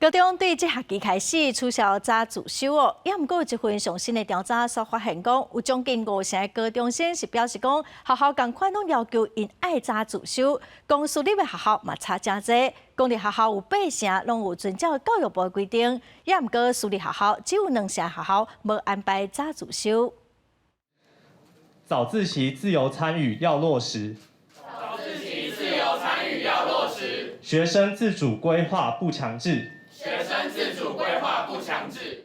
高中对这学期开始取消早自修哦，也毋过有一份上新的调查所发现讲，有将近50%的高中生是表示讲，学校同款拢要求因爱早自修，公私立的学校嘛差真济，公立学校有8成拢有遵照教育部的规定，也毋过私立学校只有2成学校无安排早自修。早自习自由参与要落实。 学生自主规划不强制。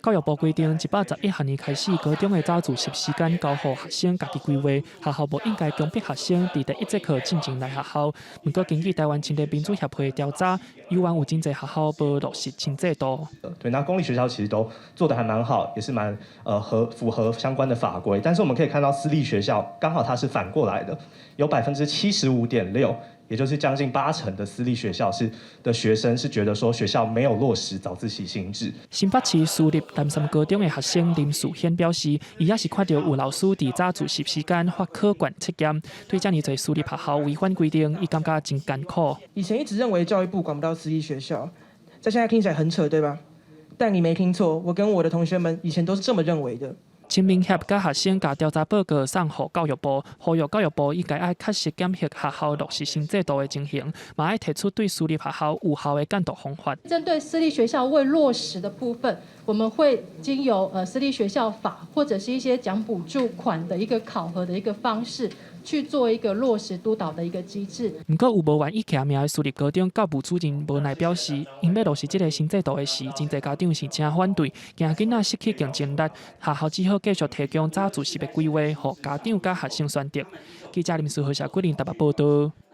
教育部规定，111学年开始，高中的早自习时间交予学生家己规划，学校无应该强迫学生伫第一节课进前来学校。不过，根据台湾青年民主协会的调查，台湾有真侪学校无落实新制度。对，那公立学校其实都做得还蛮好，也是蛮符合相关的法规。但是我们可以看到私立学校刚好它是反过来的，有75.6%。 也就是将近80%的私立学校的学生是觉得说学校没有落实早自习新制。新北市私立南山高中的学生林淑贤表示，伊也是看到有老师伫早自习时间发考卷测验，对这么多私立学校违反规定，伊感觉真艰苦。以前一直认为教育部管不到私立学校，在现在听起来很扯，对吧？但你没听错，我跟我的同学们以前都是这么认为的。 青民协甲学生甲调查报告送予教育部，呼吁教育部应该爱确实检核学校落实新制度的情形，嘛爱提出对私立学校有效的监督方法。针对私立学校未落实的部分，我们会经由私立学校法或者是一些奖补助款的一个考核的一个方式，去做一个落实督导的一个机制。不过有无愿意徛名的私立高中教务主任无奈表示，因要落实这个新制度的时，真侪家长是真反对，惊囡仔失去竞争力，学校只好继续提供早自习的规划，予家长甲学生选择。记者林思豪、谢桂林台北报道。